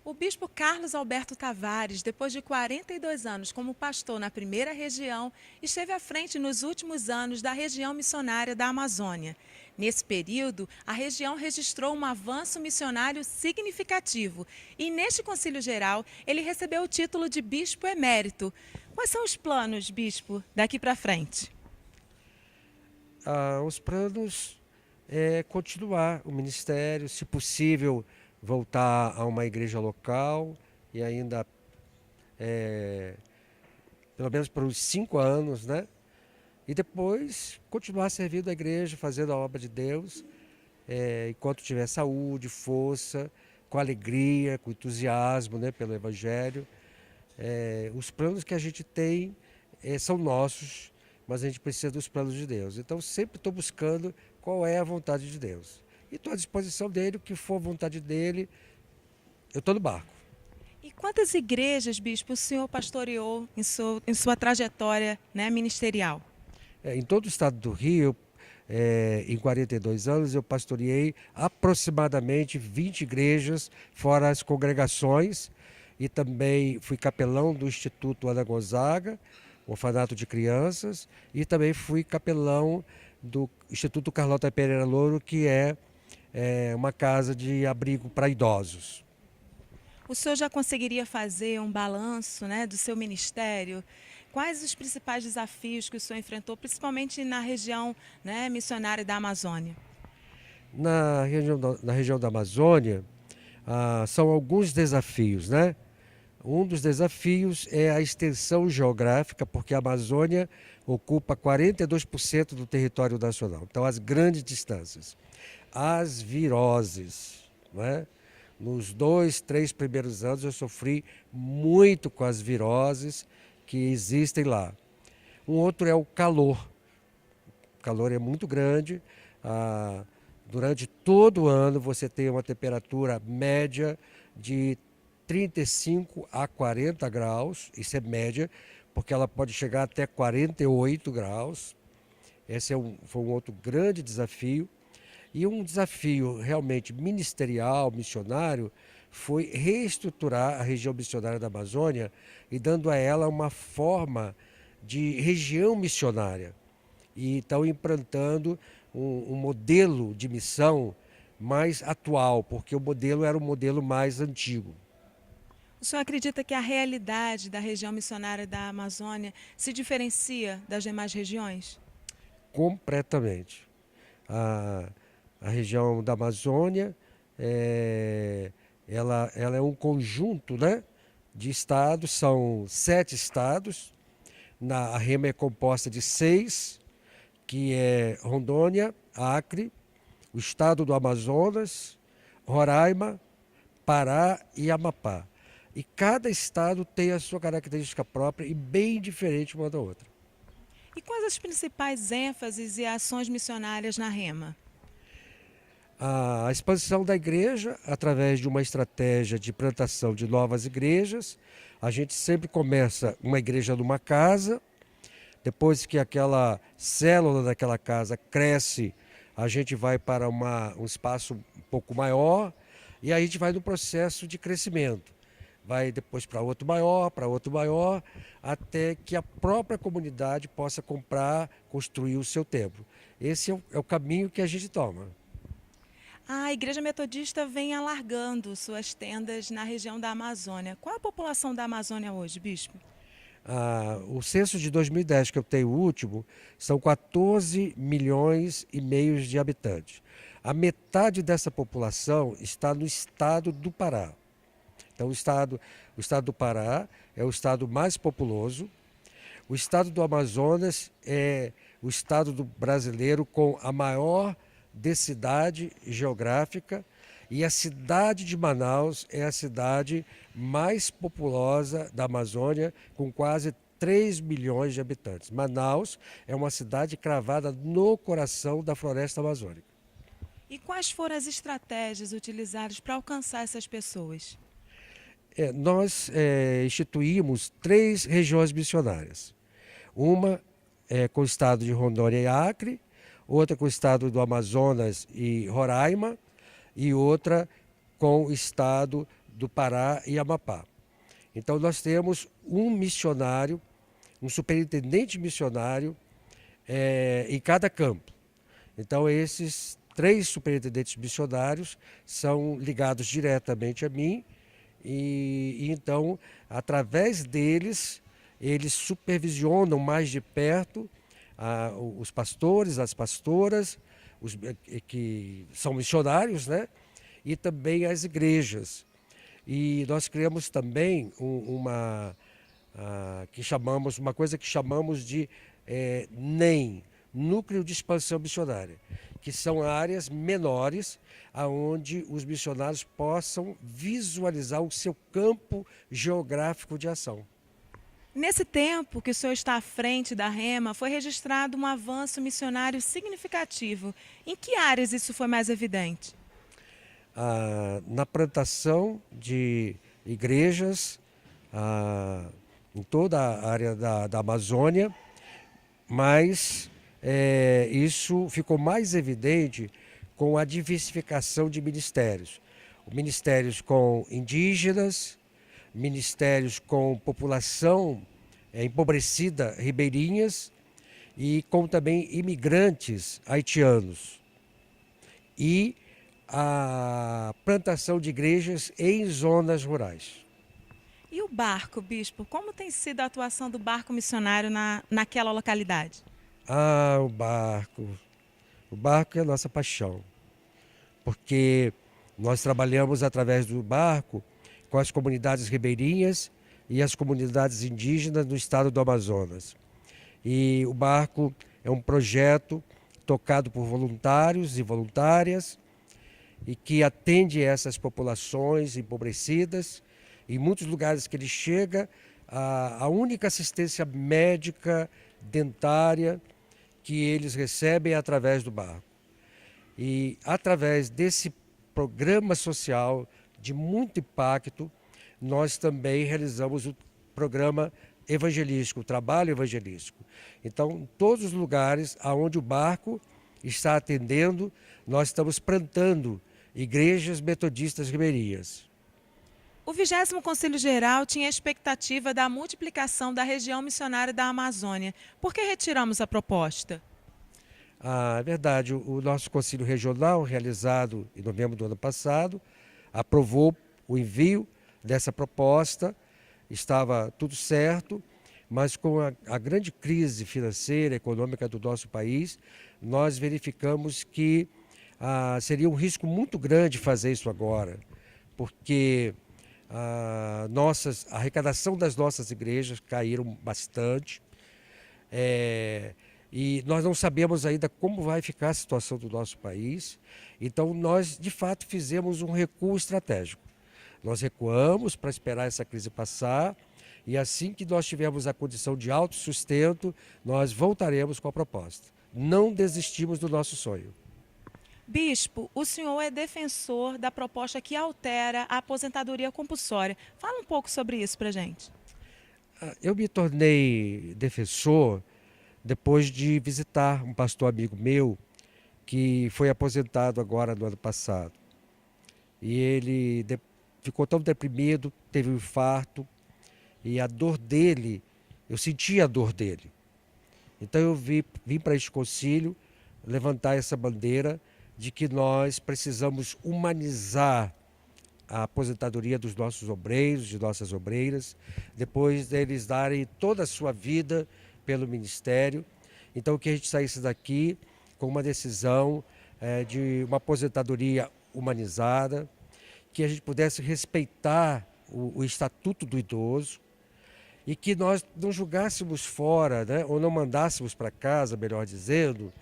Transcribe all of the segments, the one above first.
O bispo Carlos Alberto Tavares, depois de 42 anos como pastor na primeira região, esteve à frente nos últimos anos da região missionária da Amazônia. Nesse período, a região registrou um avanço missionário significativo e, neste Concílio Geral, ele recebeu o título de bispo emérito. Quais são os planos, bispo, daqui para frente? Os planos é continuar o ministério, se possível, voltar a uma igreja local e ainda, pelo menos por uns 5 anos, né? E depois continuar servindo a igreja, fazendo a obra de Deus, enquanto tiver saúde, força, com alegria, com entusiasmo, né, pelo Evangelho. Os planos que a gente tem são nossos, mas a gente precisa dos planos de Deus. Então sempre estou buscando qual é a vontade de Deus. E estou à disposição dele, o que for a vontade dele, eu estou no barco. E quantas igrejas, bispo, o senhor pastoreou em sua trajetória, né, ministerial? Em todo o estado do Rio, em 42 anos, eu pastoreei aproximadamente 20 igrejas, fora as congregações, e também fui capelão do Instituto Ana Gonzaga, orfanato de crianças, e também fui capelão do Instituto Carlota Pereira Louro, que é uma casa de abrigo para idosos. O senhor já conseguiria fazer um balanço, né, do seu ministério? Quais os principais desafios que o senhor enfrentou, principalmente na região, né, missionária da Amazônia? Na região da Amazônia, são alguns desafios, né? Um dos desafios é a extensão geográfica, porque a Amazônia ocupa 42% do território nacional. Então, as grandes distâncias. As viroses, né? Nos 2, 3 primeiros anos eu sofri muito com as viroses que existem lá. Um outro é o calor. O calor é muito grande. Durante todo o ano você tem uma temperatura média de 35 a 40 graus. Isso é média, porque ela pode chegar até 48 graus. Esse foi um outro grande desafio. E um desafio realmente ministerial, missionário, foi reestruturar a região missionária da Amazônia e dando a ela uma forma de região missionária. E estão implantando um modelo de missão mais atual, porque o modelo era o modelo mais antigo. O senhor acredita que a realidade da região missionária da Amazônia se diferencia das demais regiões? Completamente. A, a região da Amazônia, ela é um conjunto, né, de estados, são 7 estados. A REMA é composta de 6, que é Rondônia, Acre, o estado do Amazonas, Roraima, Pará e Amapá. E cada estado tem a sua característica própria e bem diferente uma da outra. E quais as principais ênfases e ações missionárias na REMA? A expansão da igreja, através de uma estratégia de plantação de novas igrejas. A gente sempre começa uma igreja numa casa, depois que aquela célula daquela casa cresce, a gente vai para um espaço um pouco maior e aí a gente vai no processo de crescimento. Vai depois para outro maior, até que a própria comunidade possa comprar, construir o seu templo. Esse é o caminho que a gente toma. A Igreja Metodista vem alargando suas tendas na região da Amazônia. Qual a população da Amazônia hoje, bispo? O censo de 2010, que eu tenho o último, são 14 milhões e meio de habitantes. A metade dessa população está no estado do Pará. Então, o estado do Pará é o estado mais populoso. O estado do Amazonas é o estado brasileiro com a maior densidade geográfica, e a cidade de Manaus é a cidade mais populosa da Amazônia, com quase 3 milhões de habitantes. Manaus é uma cidade cravada no coração da floresta amazônica. E quais foram as estratégias utilizadas para alcançar essas pessoas? Nós instituímos 3 regiões missionárias. Uma com o estado de Rondônia e Acre, outra com o estado do Amazonas e Roraima, e outra com o estado do Pará e Amapá. Então nós temos um missionário, um superintendente missionário em cada campo. Então esses 3 superintendentes missionários são ligados diretamente a mim e então, através deles, eles supervisionam mais de perto os pastores, as pastoras, que são missionários, né? E também as igrejas. E nós criamos também uma coisa que chamamos de NEM, Núcleo de Expansão Missionária, que são áreas menores aonde os missionários possam visualizar o seu campo geográfico de ação. Nesse tempo que o senhor está à frente da Rema, foi registrado um avanço missionário significativo. Em que áreas isso foi mais evidente? Na plantação de igrejas em toda a área da Amazônia, mas isso ficou mais evidente com a diversificação de ministérios. Ministérios com indígenas, ministérios com população empobrecida, ribeirinhas, e com também imigrantes haitianos. E a plantação de igrejas em zonas rurais. E o barco, bispo? Como tem sido a atuação do barco missionário naquela localidade? O barco. O barco é a nossa paixão, porque nós trabalhamos através do barco com as comunidades ribeirinhas e as comunidades indígenas no estado do Amazonas. E o barco é um projeto tocado por voluntários e voluntárias e que atende essas populações empobrecidas. Em muitos lugares que ele chega, a única assistência médica, dentária, que eles recebem é através do barco. E através desse programa social de muito impacto, nós também realizamos o programa evangelístico, o trabalho evangelístico. Então, em todos os lugares onde o barco está atendendo, nós estamos plantando igrejas metodistas ribeirinhas. O 20º Conselho Geral tinha a expectativa da multiplicação da região missionária da Amazônia. Por que retiramos a proposta? É verdade, o nosso Conselho Regional, realizado em novembro do ano passado, aprovou o envio dessa proposta, estava tudo certo, mas com a grande crise financeira, econômica do nosso país, nós verificamos que seria um risco muito grande fazer isso agora, porque a arrecadação das nossas igrejas caíram bastante, e nós não sabemos ainda como vai ficar a situação do nosso país. Então nós de fato fizemos um recuo estratégico. Nós recuamos para esperar essa crise passar e assim que nós tivermos a condição de autossustento, nós voltaremos com a proposta. Não desistimos do nosso sonho. Bispo, o senhor é defensor da proposta que altera a aposentadoria compulsória. Fala um pouco sobre isso para a gente. Eu me tornei defensor depois de visitar um pastor amigo meu que foi aposentado agora no ano passado. E ele ficou tão deprimido, teve um infarto, e a dor dele, eu senti a dor dele. Então eu vim para este concílio levantar essa bandeira de que nós precisamos humanizar a aposentadoria dos nossos obreiros, de nossas obreiras, depois deles darem toda a sua vida pelo ministério. Então que a gente saísse daqui com uma decisão de uma aposentadoria humanizada, que a gente pudesse respeitar o Estatuto do Idoso e que nós não julgássemos fora, né, ou não mandássemos para casa, melhor dizendo,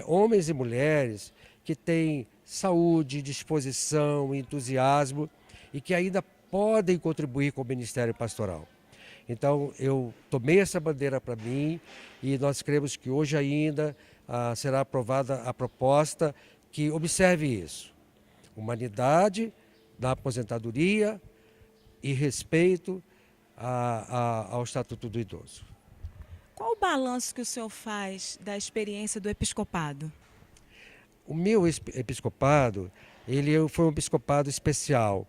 homens e mulheres que têm saúde, disposição, entusiasmo e que ainda podem contribuir com o Ministério Pastoral. Então eu tomei essa bandeira para mim e nós cremos que hoje ainda será aprovada a proposta que observe isso. Humanidade na aposentadoria e respeito ao Estatuto do Idoso. Qual o balanço que o senhor faz da experiência do episcopado? O meu episcopado, ele foi um episcopado especial,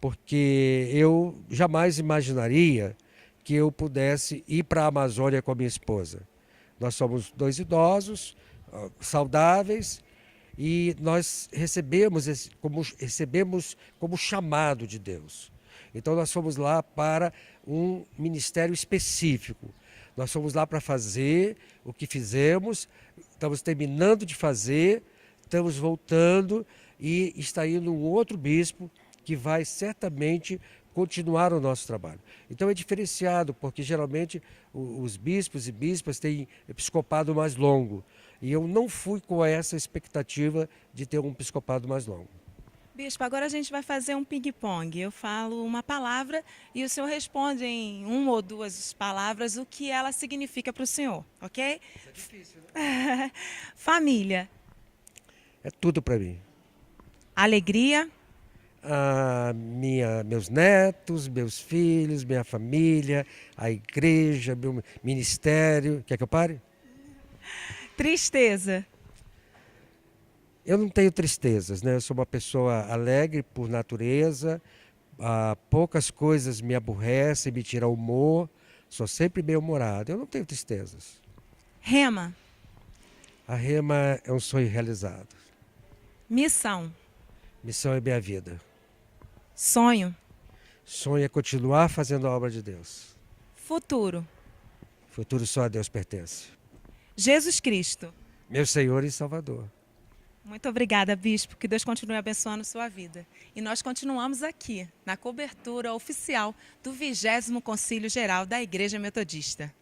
porque eu jamais imaginaria que eu pudesse ir para a Amazônia com a minha esposa. Nós somos dois idosos, saudáveis, e nós recebemos como chamado de Deus. Então nós fomos lá para um ministério específico. Nós fomos lá para fazer o que fizemos, estamos terminando de fazer, estamos voltando e está indo um outro bispo que vai certamente continuar o nosso trabalho. Então é diferenciado, porque geralmente os bispos e bispas têm episcopado mais longo. E eu não fui com essa expectativa de ter um episcopado mais longo. Bispo, agora a gente vai fazer um ping-pong. Eu falo uma palavra e o senhor responde em uma ou duas palavras o que ela significa para o senhor, ok? Isso é difícil, né? Família. É tudo para mim. Alegria. Meus netos, meus filhos, minha família, a igreja, meu ministério. Quer que eu pare? Tristeza. Eu não tenho tristezas, né? Eu sou uma pessoa alegre por natureza. Poucas coisas me aborrecem, me tiram o humor. Sou sempre bem-humorado. Eu não tenho tristezas. Rema. A rema é um sonho realizado. Missão. Missão é minha vida. Sonho. Sonho é continuar fazendo a obra de Deus. Futuro. Futuro só a Deus pertence. Jesus Cristo. Meu Senhor e Salvador. Muito obrigada, Bispo. Que Deus continue abençoando sua vida. E nós continuamos aqui, na cobertura oficial do 20º Concílio Geral da Igreja Metodista.